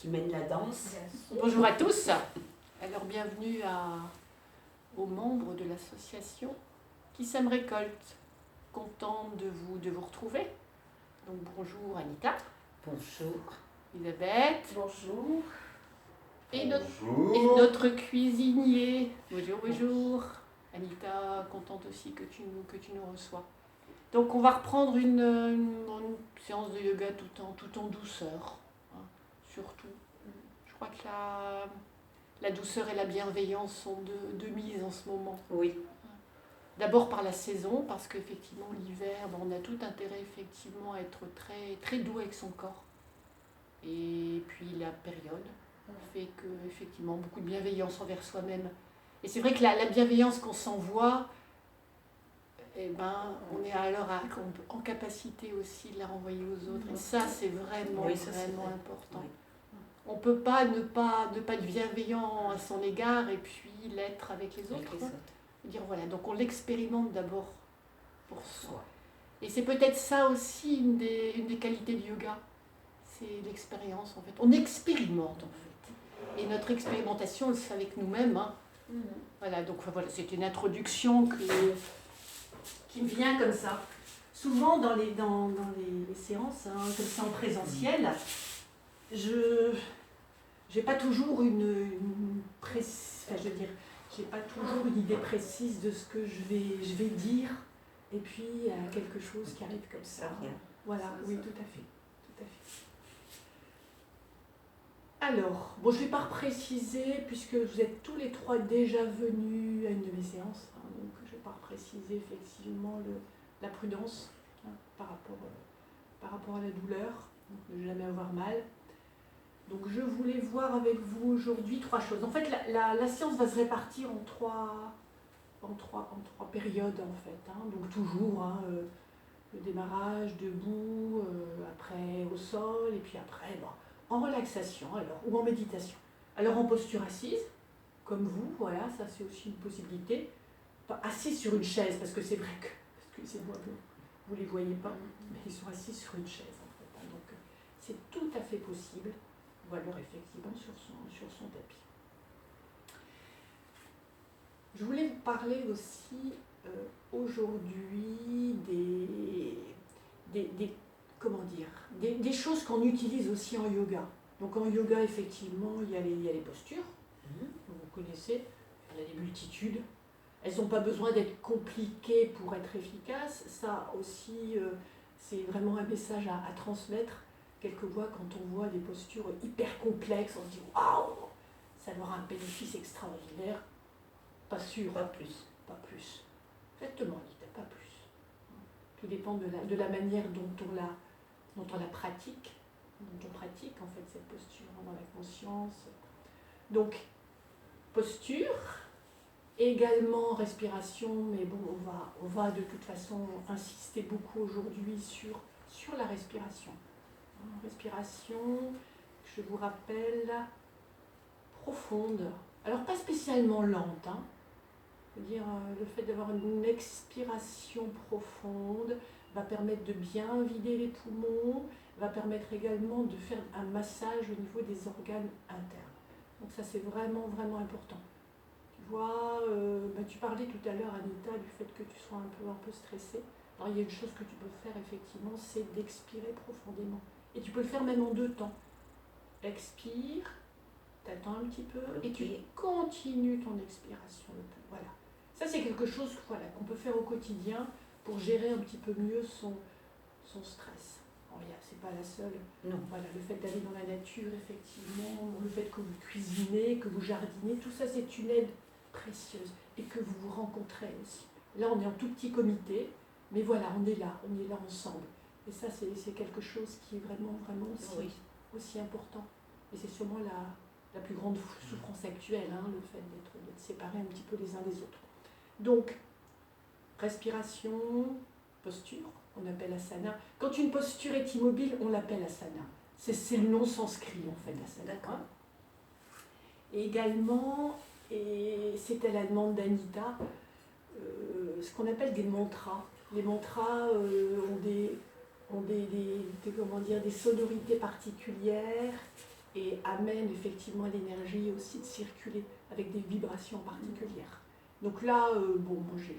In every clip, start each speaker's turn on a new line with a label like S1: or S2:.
S1: qui mène la danse.
S2: Bonjour à tous. Alors bienvenue aux membres de l'association Qui sème récolte. Contente de vous retrouver. Donc bonjour Anita.
S1: Bonjour.
S2: Elisabeth.
S3: Bonjour.
S2: Et notre cuisinier. Bonjour. Anita, contente aussi que tu nous reçois. Donc on va reprendre une séance de yoga tout en douceur, hein, surtout. Je crois que la douceur et la bienveillance sont de mise en ce moment.
S1: Oui.
S2: D'abord par la saison, parce qu'effectivement l'hiver, on a tout intérêt effectivement à être très, très doux avec son corps. Et puis la période fait que effectivement beaucoup de bienveillance envers soi-même. Et c'est vrai que la bienveillance qu'on s'envoie, on est alors en capacité aussi de la renvoyer aux autres. Et ça, c'est vraiment, vraiment important. Oui. On ne peut pas ne pas être bienveillant à son égard et puis l'être avec les autres. Dire voilà, donc on l'expérimente d'abord pour soi. Et c'est peut-être ça aussi une des qualités du yoga. C'est l'expérience en fait. On expérimente en fait. Et notre expérimentation, elle se fait avec nous-mêmes. Hein. Voilà, donc voilà, c'est une introduction qui me vient comme ça. Souvent dans les séances, hein, comme ça en présentiel, j'ai pas toujours j'ai pas toujours une idée précise de ce que je vais dire, et puis il y a quelque chose qui arrive comme ça. Voilà, oui, tout à fait. Alors, je ne vais pas repréciser, puisque vous êtes tous les trois déjà venus à une de mes séances, hein, donc je ne vais pas repréciser effectivement la prudence, hein, par rapport à la douleur, donc ne jamais avoir mal. Donc je voulais voir avec vous aujourd'hui 3 choses. En fait, la séance va se répartir en trois périodes en fait. Hein. Donc toujours le démarrage debout, après au sol, et puis après en relaxation ou en méditation. Alors en posture assise, comme vous, voilà, ça c'est aussi une possibilité. Pas assis sur une chaise, parce que c'est vrai que, excusez-moi, vous ne les voyez pas, mais ils sont assis sur une chaise en fait. Hein. Donc c'est tout à fait possible. Ou alors effectivement sur son tapis. Je voulais vous parler aussi aujourd'hui des choses qu'on utilise aussi en yoga. Donc en yoga, effectivement, il y a les postures, que vous connaissez, il y en a des multitudes. Elles n'ont pas besoin d'être compliquées pour être efficaces. Ça aussi, c'est vraiment un message à transmettre. Quelquefois, quand on voit des postures hyper complexes, on se dit « Waouh, ça aura un bénéfice extraordinaire ». Pas sûr.
S1: Pas plus.
S2: Pas plus. Exactement, Anita, pas plus. Tout dépend de la manière dont on la pratique, dont on pratique en fait cette posture dans la conscience. Donc, posture, également respiration, mais on va de toute façon insister beaucoup aujourd'hui sur la respiration. Respiration, je vous rappelle, profonde. Alors pas spécialement lente, hein. C'est-à-dire le fait d'avoir une expiration profonde va permettre de bien vider les poumons, va permettre également de faire un massage au niveau des organes internes. Donc ça c'est vraiment, vraiment important. Tu vois, tu parlais tout à l'heure Anita du fait que tu sois un peu stressée. Alors il y a une chose que tu peux faire effectivement, c'est d'expirer profondément. Et tu peux le faire même en 2 temps. Expire, t'attends un petit peu, et tu continues ton expiration. Voilà. Ça, c'est quelque chose qu'on peut faire au quotidien pour gérer un petit peu mieux son stress. C'est pas la seule.
S1: Non.
S2: Voilà, le fait d'aller dans la nature, effectivement, le fait que vous cuisinez, que vous jardinez, tout ça, c'est une aide précieuse. Et que vous vous rencontrez aussi. Là, on est en tout petit comité, mais voilà, on est là ensemble. Et ça, c'est quelque chose qui est vraiment, vraiment aussi important. Et c'est sûrement la plus grande souffrance actuelle, hein, le fait d'être séparés un petit peu les uns des autres. Donc, respiration, posture, on appelle asana. Quand une posture est immobile, on l'appelle asana. C'est le nom sanskrit, en fait, asana.
S1: D'accord.
S2: Et également, et c'est à la demande d'Anita, ce qu'on appelle des mantras. Les mantras ont des sonorités particulières et amène effectivement l'énergie aussi de circuler avec des vibrations particulières. Donc là, bon, moi j'ai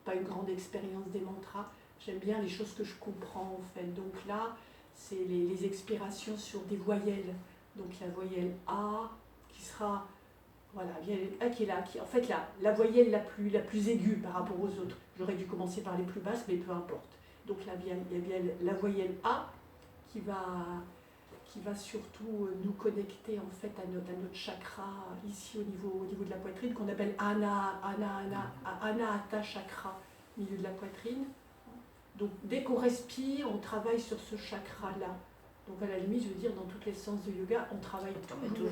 S2: pas une grande expérience des mantras, j'aime bien les choses que je comprends en fait. Donc là, c'est les expirations sur des voyelles. Donc la voyelle A qui sera, voilà, A qui est là, qui en fait la voyelle la plus aiguë par rapport aux autres. J'aurais dû commencer par les plus basses, mais peu importe. Donc là, il y a bien la voyelle A qui va surtout nous connecter en fait à notre chakra ici au niveau de la poitrine qu'on appelle Anahata chakra, milieu de la poitrine. Donc dès qu'on respire, on travaille sur ce chakra-là. Donc à la limite, je veux dire, dans toutes les séances de yoga, on travaille toujours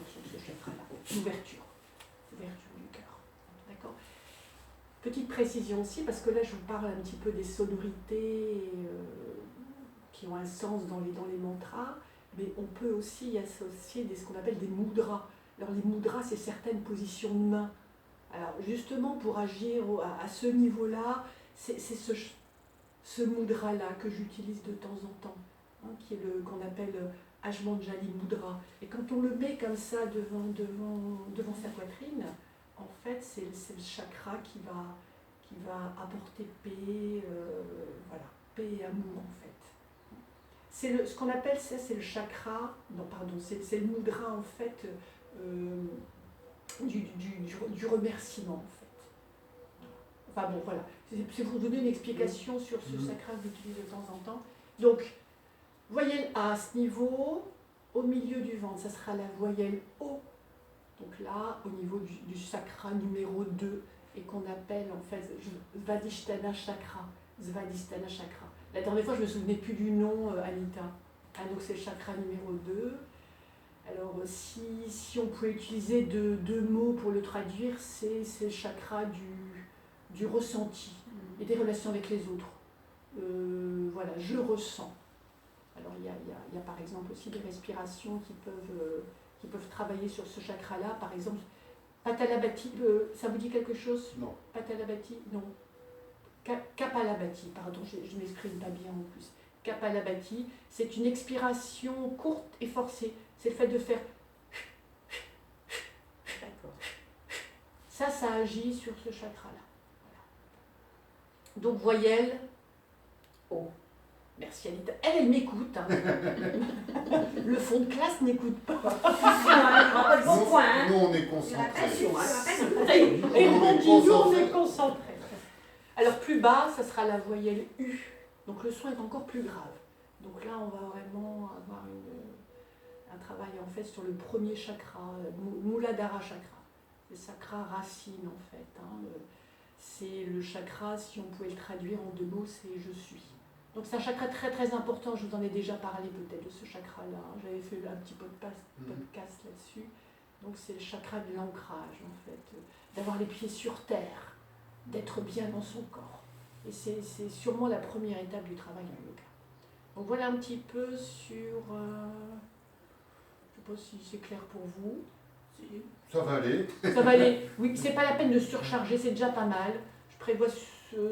S2: sur ce chakra-là, l'ouverture du cœur. D'accord ? Petite précision aussi, parce que là je vous parle un petit peu des sonorités qui ont un sens dans les mantras, mais on peut aussi y associer ce qu'on appelle des mudras. Alors les mudras, c'est certaines positions de main. Alors justement, pour agir à ce niveau-là, c'est ce mudra-là que j'utilise de temps en temps, hein, qui est qu'on appelle Ajmanjali Mudra. Et quand on le met comme ça devant sa poitrine, en fait, c'est le chakra qui va apporter paix, voilà, paix et amour en fait. C'est ce qu'on appelle ça, c'est le chakra, non pardon, c'est le mudra en fait du remerciement en fait. Enfin bon voilà, c'est pour vous donner une explication sur ce chakra que j'utilise de temps en temps. Donc, voyelle A à ce niveau, au milieu du ventre, ça sera la voyelle O. Donc là, au niveau du chakra numéro 2, et qu'on appelle en fait Svadhisthana chakra. Svadhisthana chakra. La dernière fois, je ne me souvenais plus du nom, Anita. Ah, donc c'est le chakra numéro 2. Alors si on pouvait utiliser deux mots pour le traduire, c'est le chakra du ressenti et des relations avec les autres. Voilà, je ressens. Alors il y a par exemple aussi des respirations qui peuvent travailler sur ce chakra-là. Par exemple, Patalabhati, ça vous dit quelque chose?
S3: Non.
S2: Patalabhati, non. Kapalabhati, pardon, je ne m'exprime pas bien en plus. Kapalabhati, c'est une expiration courte et forcée. C'est le fait de faire.
S1: D'accord.
S2: Ça agit sur ce chakra-là. Voilà. Donc, voyelle O. Merci Anita. Elle m'écoute. Hein. Le fond de classe n'écoute pas.
S3: Nous, on est concentrés.
S2: Et on dit, nous, on est concentrés. Alors, plus bas, ça sera la voyelle U. Donc, le son est encore plus grave. Donc là, on va vraiment avoir un travail en fait sur le premier chakra, Muladhara chakra. Le chakra racine en fait. Hein. C'est le chakra, si on pouvait le traduire en deux mots, c'est je suis. Donc c'est un chakra très très important, je vous en ai déjà parlé peut-être de ce chakra-là. J'avais fait un petit podcast là-dessus. Donc c'est le chakra de l'ancrage en fait, d'avoir les pieds sur terre, d'être bien dans son corps. Et c'est sûrement la première étape du travail en yoga. Donc voilà un petit peu sur... je ne sais pas si c'est clair pour vous.
S3: Ça va aller.
S2: Ça va aller. Oui, c'est pas la peine de surcharger, c'est déjà pas mal. Je prévois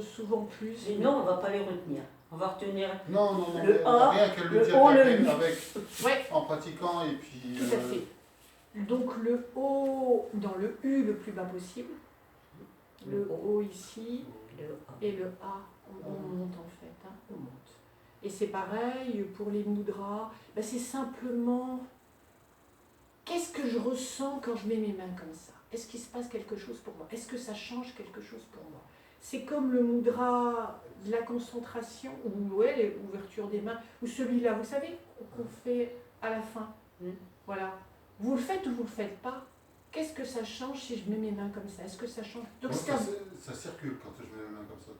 S2: souvent plus.
S1: Mais non, on ne va pas les retenir. On va retenir
S3: Non,
S1: le A,
S3: rien qu'à le
S1: le
S3: dire
S1: O, le
S3: avec,
S1: U.
S2: Ouais.
S3: en pratiquant et puis...
S2: Tout à fait. Donc le O dans le U le plus bas possible. Le O ici
S1: le A.
S2: et le A. On monte en fait. Hein, on monte. Et c'est pareil pour les mudras. Ben, c'est simplement... Qu'est-ce que je ressens quand je mets mes mains comme ça? Est-ce qu'il se passe quelque chose pour moi? Est-ce que ça change quelque chose pour moi? C'est comme le mudra de la concentration, ou ouais, l'ouverture des mains, ou celui-là, vous savez, qu'on fait à la fin. Voilà. Vous le faites ou vous ne le faites pas? Qu'est-ce que ça change si je mets mes mains comme ça? Est-ce que ça change? Donc,
S3: ça circule quand je mets mes mains comme ça.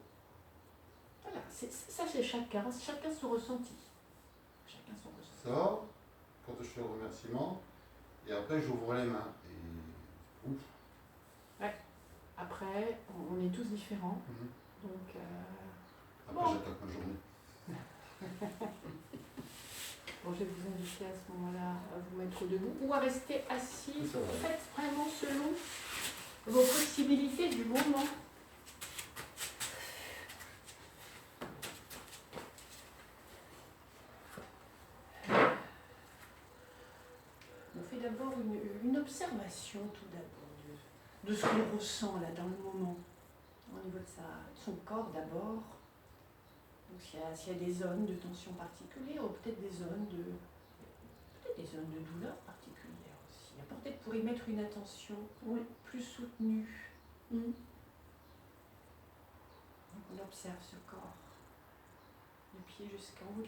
S2: Voilà, ça c'est chacun son ressenti. Chacun son ressenti.
S3: Ça, quand je fais le remerciement, et après j'ouvre les mains. Et... Ouf.
S2: Ouais. Après, on est tous différents. Donc,
S3: après
S2: bon.
S3: j'attaque ma journée.
S2: Bon, je vais vous inviter à ce moment-là à vous mettre debout ou à rester assis. Faites vraiment selon vos possibilités du moment. On fait d'abord une observation tout d'abord de ce qu'on ressent là dans le moment, au niveau de son corps d'abord. Donc s'il y a des zones de tension particulières ou peut-être des zones de douleur particulières aussi. Peut-être pour y mettre une attention plus soutenue. Donc on observe ce corps, le pied jusqu'en haut de la